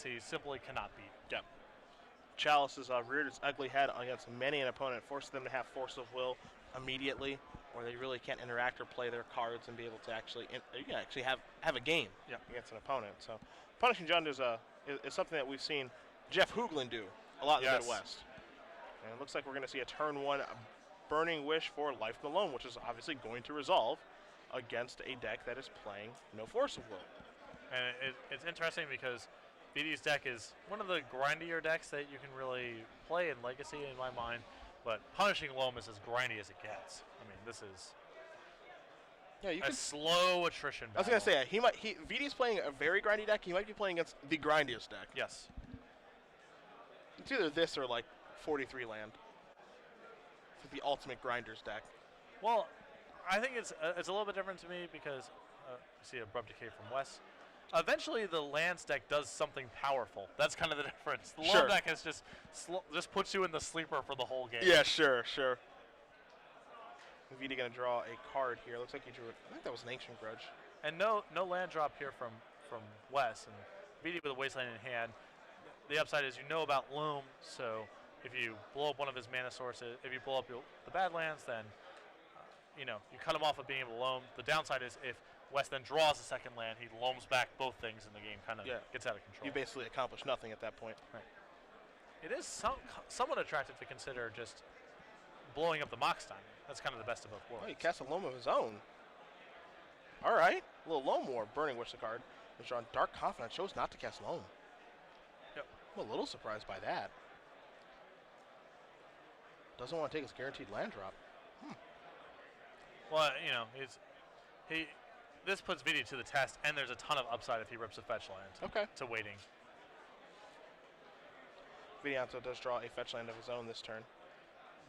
Legacy simply cannot beat. Yep. Chalice has reared its ugly head against many an opponent, forcing them to have force of will immediately, or they really can't interact or play their cards and be able to actually have a game against an opponent. So, Punishing Jund is something that we've seen Jeff Hooglin do a lot in the Midwest. And it looks like we're going to see a turn 1 Burning Wish for Life Alone, which is obviously going to resolve against a deck that is playing no force of will. And it's interesting because VD's deck is one of the grindier decks that you can really play in Legacy in my mind, but Punishing Loam is as grindy as it gets. I mean, this is a slow attrition battle. I was going to say, VD's playing a very grindy deck. He might be playing against the grindiest deck. Yes. It's either this or like 43 land. It's like the ultimate grinders deck. Well, I think it's a little bit different to me because you see Abrupt Decay from Wes. Eventually, the lands deck does something powerful. That's kind of the difference. The loam deck is just puts you in the sleeper for the whole game. Yeah, sure. Vita going to draw a card here. Looks like he drew it. I think that was an Ancient Grudge. And no land drop here from Wes. And Vita with a Wasteland in hand. The upside is you know about Loam, so if you blow up one of his mana sources, if you blow up the Badlands, then you cut him off of being able to loam. The downside is if Wes then draws a second land, he loams back both things, and the game kind of gets out of control. You basically accomplish nothing at that point. Right. It is somewhat attractive to consider just blowing up the Mox Diamond. That's kind of the best of both worlds. Oh, he casts a loam of his own. All right, a little Loam War. Burning Wish the card. He's drawn Dark Confidant. Chose not to cast loam. Yep. I'm a little surprised by that. Doesn't want to take his guaranteed land drop. Well, this puts Vidi to the test, and there's a ton of upside if he rips a fetch land. Okay. To waiting. Vidianto does draw a fetch land of his own this turn.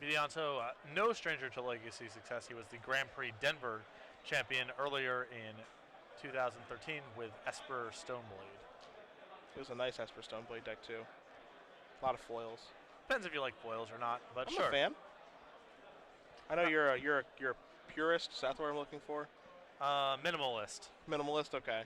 Vidianto, no stranger to Legacy success. He was the Grand Prix Denver champion earlier in 2013 with Esper Stoneblade. It was a nice Esper Stoneblade deck, too. A lot of foils. Depends if you like foils or not, but I'm sure. a fan. I know you're a purist. Is that what I'm looking for? Minimalist. Minimalist, okay.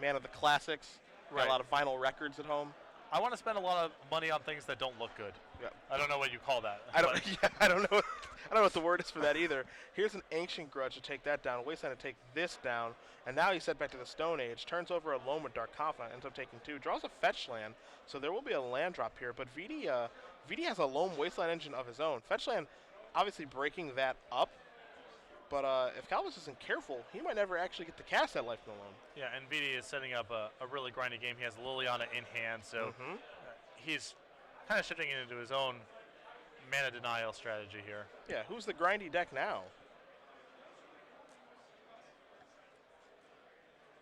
Man of the classics. Right. Got a lot of vinyl records at home. I want to spend a lot of money on things that don't look good. Yeah. I don't know what you call that. I don't know what the word is for that either. Here's an Ancient Grudge to take that down. Wasteland to take this down. And now he's set back to the Stone Age. Turns over a Loam with Dark Confidant. Ends up taking 2. Draws a fetch land. So there will be a land drop here. But VD has a Loam Wasteland engine of his own. Fetch land obviously breaking that up. But if Kalbus isn't careful, he might never actually get to cast that Life Alone. Yeah, and VD is setting up a really grindy game. He has Liliana in hand, so he's kind of shifting into his own mana denial strategy here. Yeah, who's the grindy deck now?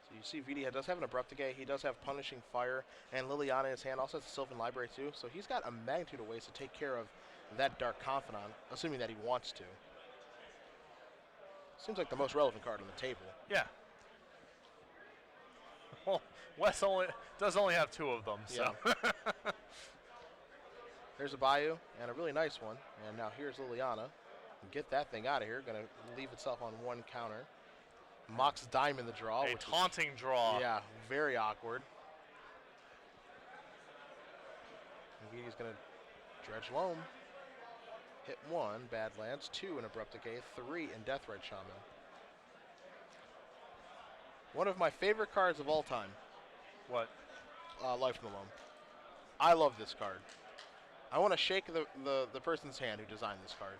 So you see VD does have an Abrupt Decay. He does have Punishing Fire and Liliana in his hand. Also has the Sylvan Library too. So he's got a magnitude of ways to take care of that Dark Confidant, assuming that he wants to. Seems like the most relevant card on the table. Yeah. Well, Wes does only have 2 of them, so. Yeah. There's a Bayou, and a really nice one. And now here's Liliana. Get that thing out of here. Going to leave itself on 1 counter. Mox Diamond the draw. A taunting draw. Yeah, very awkward. And Vidi's going to Dredge Loam. Hit 1, Badlands, 2 in Abrupt Decay, 3 in Deathrite Shaman. One of my favorite cards of all time. What? Life in the Loam. I love this card. I want to shake the person's hand who designed this card.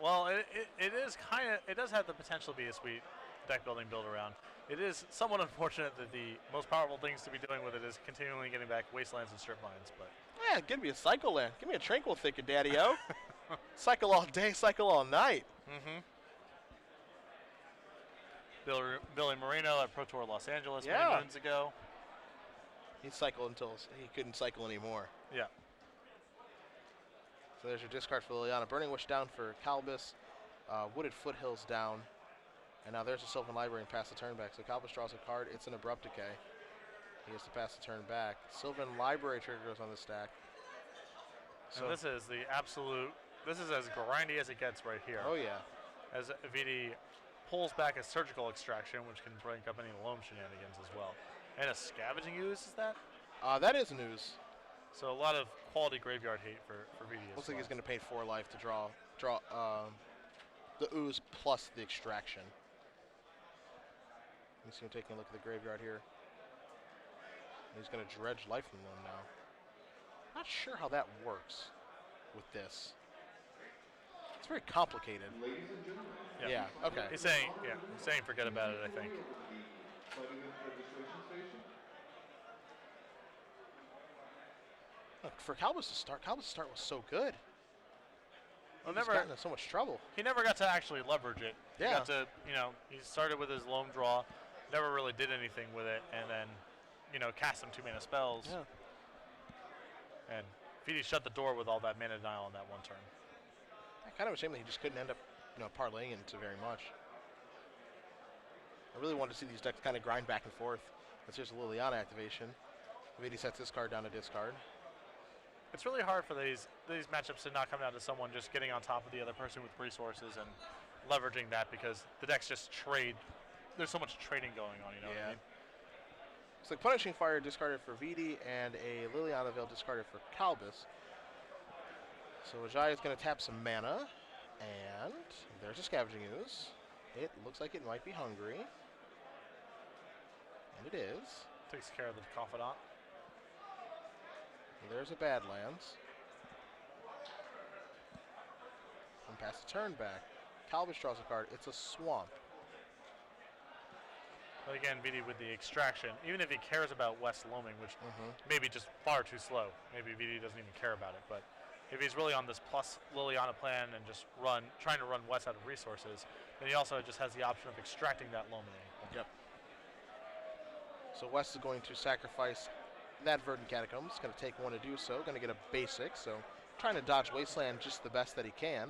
Well, it does have the potential to be a sweet deck building build around. It is somewhat unfortunate that the most powerful things to be doing with it is continually getting back Wastelands and Strip Mines, but. Yeah, give me a Cycle Land. Give me a Tranquil Thicket, Daddy-O. Cycle all day, cycle all night. Billy Marino at Pro Tour Los Angeles many moons ago. He cycled until he couldn't cycle anymore. Yeah. So there's your discard for Liliana. Burning Wish down for Kalbus. Wooded Foothills down. And now there's a Sylvan Library and pass the turn back. So Kalbus draws a card. It's an Abrupt Decay. He has to pass the turn back. Sylvan Library trigger goes on the stack. So and this is the absolute. This is as grindy as it gets right here. Oh yeah. As VD pulls back a surgical extraction, which can break up any loam shenanigans as well. And a scavenging ooze, is that? That is news. So a lot of quality graveyard hate for VD. Looks like he's going to pay 4 life to draw the ooze plus the extraction. He's going to take a look at the graveyard here. He's going to dredge life from them now. Not sure how that works with this. It's very complicated. Yeah. Okay. He's saying forget about it, I think. Look, for Kalbus to start was so good. Well, He's gotten in so much trouble. He never got to actually leverage it. Yeah. He got to, he started with his loam draw, never really did anything with it, and then, cast some 2-mana spells. Yeah. And VD shut the door with all that mana denial on that one turn. Kind of a shame that he just couldn't end up, parlaying into very much. I really wanted to see these decks kind of grind back and forth. That's just a Liliana activation. VD sets this card down to discard. It's really hard for these matchups to not come down to someone just getting on top of the other person with resources and leveraging that, because the decks just trade. There's so much trading going on, what I mean? It's like Punishing Fire discarded for VD and a Liliana Veil discarded for Kalbus. So Wijaya is going to tap some mana, and there's a Scavenging Ooze. It looks like it might be hungry. And it is. Takes care of the Confidant. There's a Badlands. And pass the turn back. Kalbus draws a card. It's a Swamp. But again, VD with the extraction, even if he cares about West loaming, which may be just far too slow. Maybe VD doesn't even care about it. But if he's really on this plus Liliana plan and just trying to run West out of resources, then he also just has the option of extracting that loaming. Yep. So West is going to sacrifice that Verdant Catacombs. Going to take 1 to do so. Going to get a basic. So trying to dodge Wasteland just the best that he can.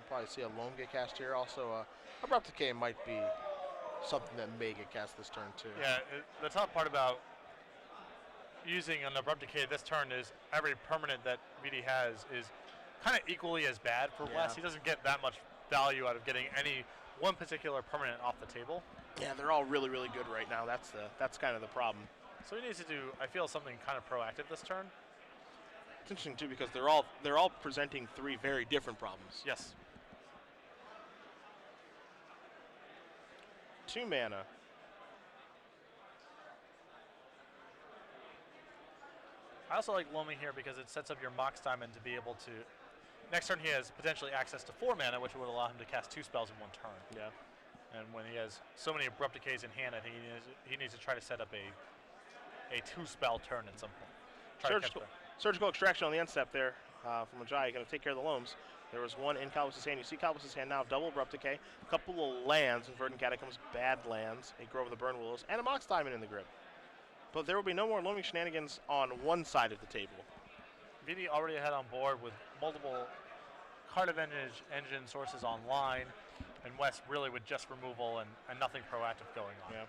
Probably see a Loam get cast here. Also, Abrupt Decay might be something that may get cast this turn too. Yeah, the tough part about using an Abrupt Decay this turn is every permanent that VD has is kind of equally as bad for West. He doesn't get that much value out of getting any one particular permanent off the table. Yeah, they're all really, really good right now. That's kind of the problem. So he needs to do, I feel, something kind of proactive this turn. It's interesting too because they're all presenting 3 very different problems. Yes. 2 mana. I also like loaming here because it sets up your Mox Diamond to be able to. Next turn he has potentially access to 4 mana, which would allow him to cast 2 spells in 1 turn. Yeah. And when he has so many Abrupt Decays in hand, I think he needs to try to set up a 2-spell turn at some point. Surgical Extraction on the end step there from Wijaya. Going to take care of the loams. There was 1 in Kalbus' hand. You see Kalbus' hand now, double Abrupt Decay, a couple of lands, Verdant Catacombs, Badlands, a Grove of the Burn Willows, and a Mox Diamond in the grip. But there will be no more loaming shenanigans on one side of the table. VD already had on board with multiple card advantage engine sources online, and West really with just removal and nothing proactive going on. Yeah.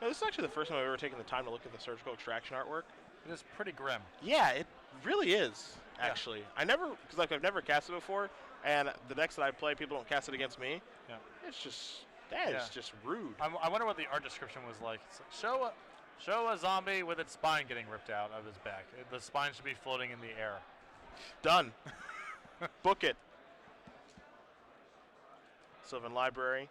Now, this is actually the first time I've ever taken the time to look at the Surgical Extraction artwork. It is pretty grim. Yeah, it really is, actually. Yeah. I've never cast it before, and the decks that I play, people don't cast it against me. Yeah. It's just, it's just rude. I wonder what the art description was like. It's like show a zombie with its spine getting ripped out of his back. The spine should be floating in the air. Done. Book it. Sylvan Library.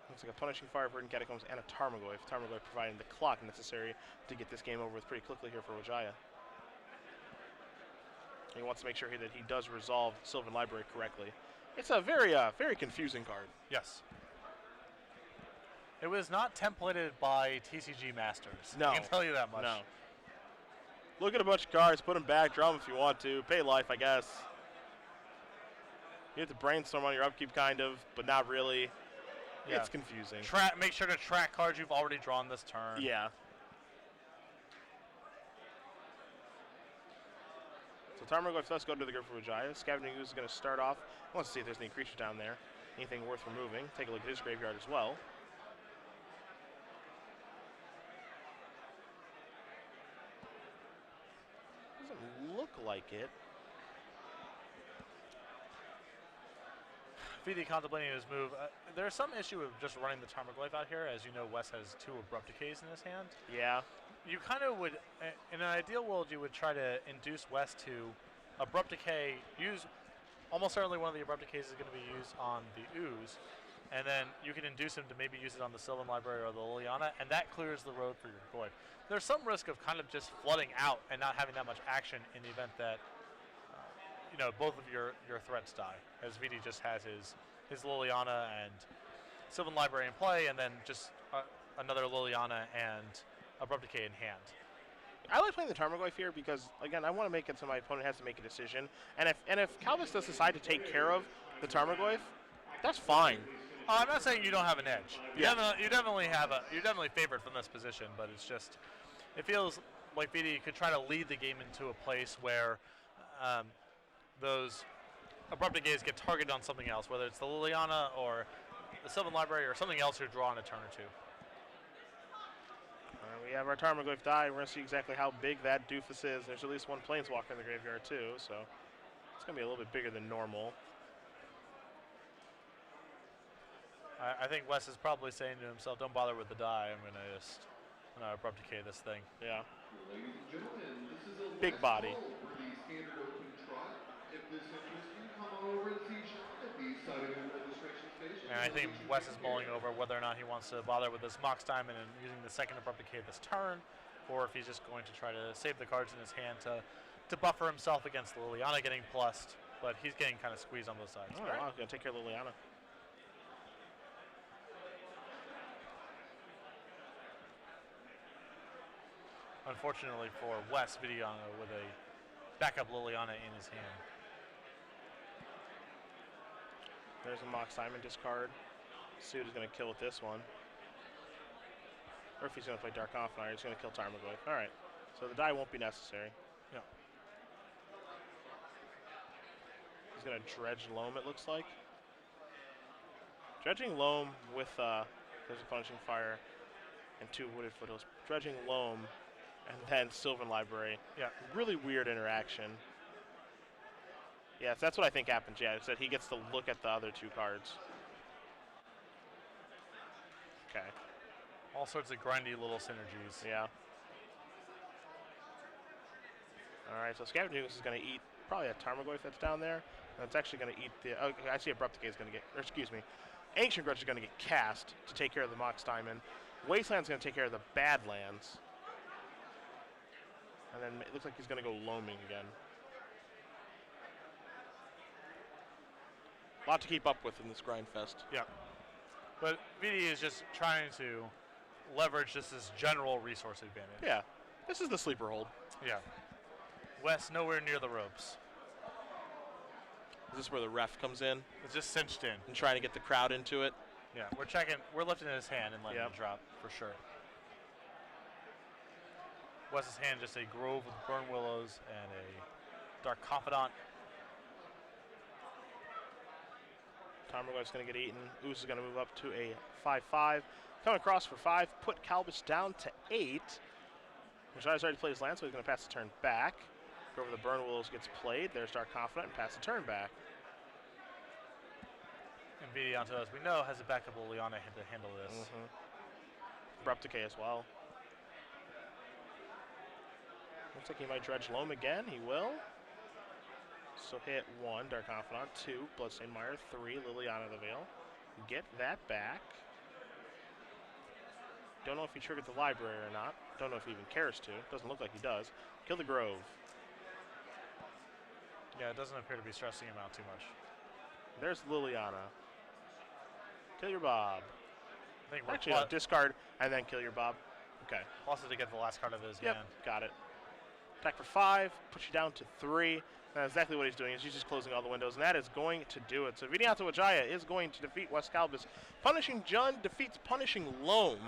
Looks like a Punishing Fire, Verdant Catacombs, and a Tarmogoyf. Tarmogoyf providing the clock necessary to get this game over with pretty quickly here for Wijaya. He wants to make sure here that he does resolve Sylvan Library correctly. It's a very, very confusing card. Yes. It was not templated by TCG Masters. No. I can tell you that much. No. Look at a bunch of cards, put them back, draw them if you want to. Pay life, I guess. You have to brainstorm on your upkeep, kind of, but not really. Yeah. It's confusing. Make sure to track cards you've already drawn this turn. Yeah. So Tarmogoyf does go to the grip for Wijaya. Scavenging Ooze is going to start off. He wants to see if there's any creatures down there. Anything worth removing. Take a look at his graveyard as well. Doesn't look like it. VD contemplating his move. There's some issue with just running the Tarmogoyf out here. As you know, Wes has 2 Abrupt Decays in his hand. Yeah. You kind of would, in an ideal world, you would try to induce Wes to Abrupt Decay, use, almost certainly one of the Abrupt Decays is going to be used on the Ooze, and then you can induce him to maybe use it on the Sylvan Library or the Liliana, and that clears the road for your Goyf. There's some risk of kind of just flooding out and not having that much action in the event that both of your threats die, as VD just has his Liliana and Sylvan Library in play, and then just another Liliana and Abrupt Decay in hand. I like playing the Tarmogoyf here because, again, I want to make it so my opponent has to make a decision. And if Kalbus does decide to take care of the Tarmogoyf, that's fine. I'm not saying you don't have an edge. Yeah. You're definitely favored from this position, but it's just, it feels like VD could try to lead the game into a place where those Abrupt Decays get targeted on something else, whether it's the Liliana or the Sylvan Library or something else you're drawing a turn or two. We have our Tarmogoyf die. We're going to see exactly how big that doofus is. There's at least 1 Planeswalker in the graveyard, too, so it's going to be a little bit bigger than normal. I think Wes is probably saying to himself, don't bother with the die. I'm going to Abrupt Decay this thing. Yeah. Big body. And I think Wes is mulling over whether or not he wants to bother with this Mox Diamond and using the second Abrupt Decay this turn, or if he's just going to try to save the cards in his hand to buffer himself against Liliana getting plussed, but he's getting kind of squeezed on both sides. Oh, wow, going to take care of Liliana. Unfortunately for Wes, Vidianto with a backup Liliana in his hand. There's a Mox Diamond discard. Suit is going to kill with this one. Or if he's going to play Dark Confidant, he's going to kill Tarmogoyf. All right. So the die won't be necessary. Yeah. He's going to Dredge Loam, it looks like. Dredging Loam with, there's a Punishing Fire and 2 Wooded Foothills. Dredging Loam and then Sylvan Library. Yeah. Really weird interaction. Yes, that's what I think happens. Yeah, it's that he gets to look at the other 2 cards. Okay. All sorts of grindy little synergies. Yeah. All right, so Scavenging Ooze is going to eat probably a Tarmogoyf that's down there. And it's actually going to eat the... Okay, I see Abrupt Decay is going to get... Or excuse me. Ancient Grudge is going to get cast to take care of the Mox Diamond. Wasteland's going to take care of the Badlands. And then it looks like he's going to go Loaming again. A lot to keep up with in this grind fest. Yeah. But VD is just trying to leverage just this general resource advantage. Yeah. This is the sleeper hold. Yeah. Wes nowhere near the ropes. Is this where the ref comes in It's just cinched in. and trying to get the crowd into it? Yeah, we're lifting his hand and letting him drop for sure. Wes's hand just a Grove with Burn Willows and a Dark Confidant. Tarmogoyf's going to get eaten. Ooze is going to move up to a 5/5. Coming across for 5, put Kalbus down to 8. Vijaya's already played his land, so he's going to pass the turn back. Go over the Burn Willows gets played. There's Dark Confidant and pass the turn back. And Vidianto, as we know, has a backup Liliana to handle this. Abrupt Decay as well. Looks like he might Dredge Loam again. He will. So hit 1, Dark Confidant, 2, Bloodstained Mire, 3, Liliana of the Veil. Get that back. Don't know if he triggered the library or not. Don't know if he even cares to. Doesn't look like he does. Kill the Grove. Yeah, it doesn't appear to be stressing him out too much. There's Liliana. Kill your Bob. I think we're Actually, no, discard and then kill your Bob. Okay. also to get the last card of his Yep, hand. got it. Attack for 5, puts you down to 3. That's exactly what he's doing. He's just closing all the windows, and that is going to do it. So Vidianto Wijaya is going to defeat Wes Kalbus. Punishing Jund defeats Punishing Loam.